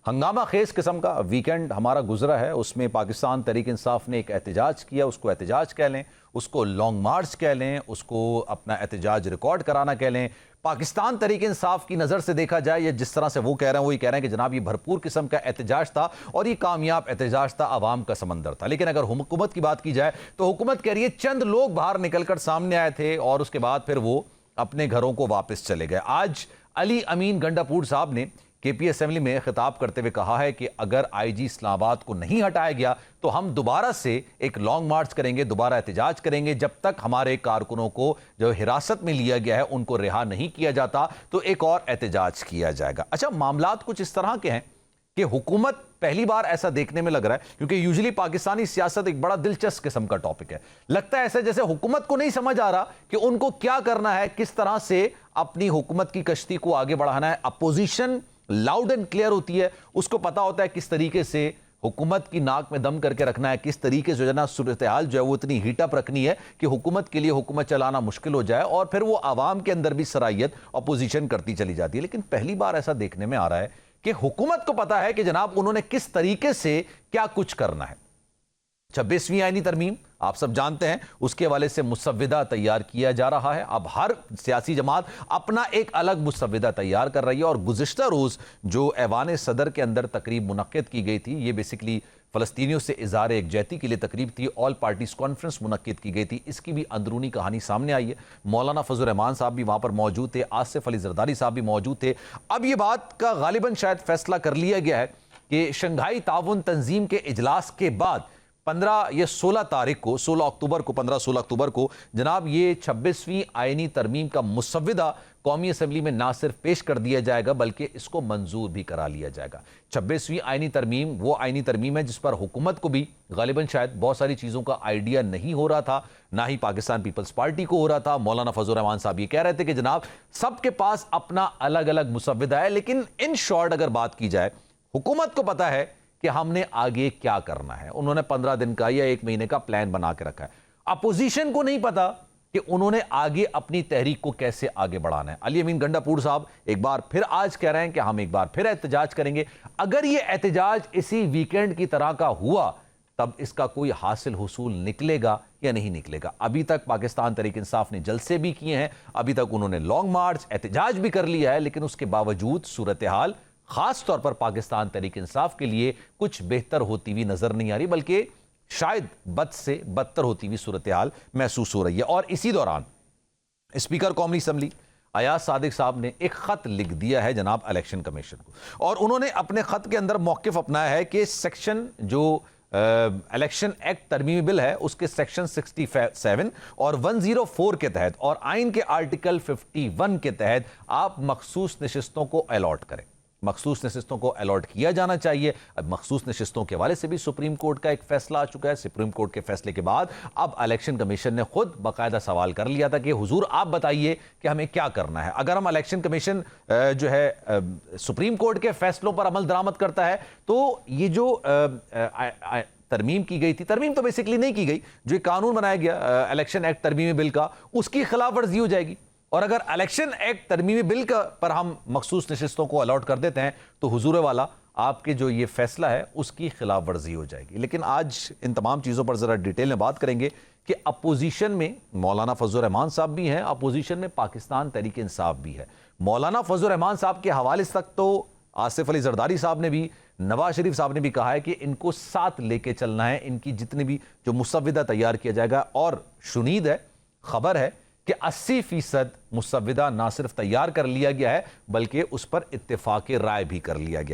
हंगामा खेज किस्म का वीकेंड हमारा गुजरा है। उसमें पाकिस्तान तहरीक इंसाफ ने एक एहतजाज किया, उसको एहतजाज कह लें, उसको लॉन्ग मार्च कह लें, उसको अपना एहतजाज रिकॉर्ड कराना कह लें। पाकिस्तान तहरीक इंसाफ की नज़र से देखा जाए, या जिस तरह से वो कह रहे हैं वो ये कह रहे हैं कि जनाब ये भरपूर किस्म का एहतजाज था और ये कामयाब एहतजाज था, आवाम का समंदर था। लेकिन अगर हुकूमत की बात की जाए तो हुकूमत कह रही है चंद लोग बाहर निकलकर सामने आए थे और उसके बाद फिर वो अपने घरों को वापस चले गए। आज अली अमीन गंडापुर साहब ने केपी असेंबली में खिताब करते हुए कहा है कि अगर आईजी इस्लामाबाद को नहीं हटाया गया तो हम दोबारा से एक लॉन्ग मार्च करेंगे, दोबारा एहतजाज करेंगे। जब तक हमारे कारकुनों को जो हिरासत में लिया गया है उनको रिहा नहीं किया जाता तो एक और एहतजाज किया जाएगा। अच्छा, मामलात कुछ इस तरह के हैं कि हुकूमत पहली बार ऐसा देखने में लग रहा है, क्योंकि यूजुअली पाकिस्तानी सियासत एक बड़ा दिलचस्प किस्म का टॉपिक है। लगता है ऐसा जैसे हुकूमत को नहीं समझ आ रहा कि उनको क्या करना है, किस तरह से अपनी हुकूमत की कश्ती को आगे बढ़ाना है। अपोजिशन लाउड एंड क्लियर होती है, उसको पता होता है किस तरीके से हुकूमत की नाक में दम करके रखना है, किस तरीके से जो है ना सूरत हाल जो है वो इतनी हीटअप रखनी है कि हुकूमत के लिए हुकूमत चलाना मुश्किल हो जाए और फिर वो आवाम के अंदर भी सराहियत अपोजिशन करती चली जाती है। लेकिन पहली बार ऐसा देखने में आ रहा है कि हुकूमत को पता है कि जनाब उन्होंने किस तरीके से क्या कुछ करना है। 26वीं आईनी तरमीम आप सब जानते हैं, उसके हवाले से मुसव्विदा तैयार किया जा रहा है। अब हर सियासी जमात अपना एक अलग मुसव्विदा तैयार कर रही है और गुज़िश्ता रोज़ जो ऐवान सदर के अंदर तकरीब मुनक्किद की गई थी, ये बेसिकली फ़लस्तीनियों से इज़हार एकजहती के लिए तकरीब थी, ऑल पार्टीज़ कॉन्फ्रेंस मुनक्किद की गई थी। इसकी भी अंदरूनी कहानी सामने आई है। मौलाना फजल रहमान साहब भी वहाँ पर मौजूद थे, आसिफ अली जरदारी साहब भी मौजूद थे। अब ये बात का गालिबन शायद फैसला कर लिया गया है कि शंघाई ताउन तंजीम के इजलास के बाद 15 या 16 तारीख को, 16 अक्टूबर को, 15-16 अक्टूबर को जनाब ये 26वीं आईनी तरमीम का मुसव्विदा कौमी असम्बली में ना सिर्फ पेश कर दिया जाएगा बल्कि इसको मंजूर भी करा लिया जाएगा। 26वीं आईनी तरमीम वो आईनी तरमीम है जिस पर हुकूमत को भी गालिबन शायद बहुत सारी चीज़ों का आइडिया नहीं हो रहा था, ना ही पाकिस्तान पीपल्स पार्टी को हो रहा था। मौलाना फजल रहमान साहब ये कह रहे थे कि जनाब सबके पास अपना अलग अलग मुसव्विदा है, लेकिन इन शॉर्ट अगर बात की जाए हुकूमत को पता है कि हमने आगे क्या करना है। उन्होंने 15 दिन का या 1 महीने का प्लान बना के रखा है। अपोजिशन को नहीं पता कि उन्होंने आगे अपनी तहरीक को कैसे आगे बढ़ाना है। अली अमीन गंडापुर साहब एक बार फिर आज कह रहे हैं कि हम एक बार फिर एहतजाज करेंगे। अगर ये एहतजाज इसी वीकेंड की तरह का हुआ तब इसका कोई हासिल हुसूल निकलेगा या नहीं निकलेगा। अभी तक पाकिस्तान तहरीक इंसाफ ने जलसे भी किए हैं, अभी तक उन्होंने लॉन्ग मार्च एहतजाज भी कर लिया है, लेकिन उसके बावजूद सूरत हाल खास तौर पर पाकिस्तान तहरीक इंसाफ के लिए कुछ बेहतर होती हुई नजर नहीं आ रही, बल्कि शायद बद से बदतर होती हुई सूरत हाल महसूस हो रही है। और इसी दौरान स्पीकर कौमी असम्बली अयाज सादिक साहब ने एक खत लिख दिया है जनाब इलेक्शन कमीशन को, और उन्होंने अपने खत के अंदर मौकिफ अपनाया है कि सेक्शन जो इलेक्शन एक्ट तरमीमी बिल है उसके सेक्शन 67 और 104 के तहत और आइन के आर्टिकल 51 के तहत आप मखसूस नशिस्तों को अलॉट करें। मखसूस नशिस्तों को अलॉट किया जाना चाहिए। अब मखसूस नशिस्तों के हवाले से भी सुप्रीम कोर्ट का एक फैसला आ चुका है। सुप्रीम कोर्ट के फैसले के बाद अब इलेक्शन कमीशन ने खुद बाकायदा सवाल कर लिया था कि हुजूर आप बताइए कि हमें क्या करना है। अगर हम इलेक्शन कमीशन जो है सुप्रीम कोर्ट के फैसलों पर अमल दरामद करता है तो ये जो तरमीम की गई थी, तरमीम तो बेसिकली नहीं की गई, जो कानून बनाया गया इलेक्शन एक्ट तरमीमी बिल का, उसकी खिलाफ वर्जी हो जाएगी। और अगर इलेक्शन एक्ट तरमीमी बिल का पर हम मखसूस नशिस्तों को अलॉट कर देते हैं तो हुजूर वाला आपके जो ये फैसला है उसकी खिलाफ वर्जी हो जाएगी। लेकिन आज इन तमाम चीज़ों पर ज़रा डिटेल में बात करेंगे कि अपोजिशन में मौलाना फजल रहमान साहब भी हैं, अपोजिशन में पाकिस्तान तहरीक इंसाफ भी है। मौलाना फजल रहमान साहब के हवाले तक तो आसिफ अली जरदारी साहब ने भी, नवाज शरीफ साहब ने भी कहा है कि इनको साथ लेके चलना है, इनकी जितनी भी जो मुसव्विदा तैयार किया जाएगा। और शुनीद है, खबर है कि 80% मुसव्विदा ना सिर्फ तैयार कर लिया गया है बल्कि उस पर इत्तेफाक राय भी कर लिया गया।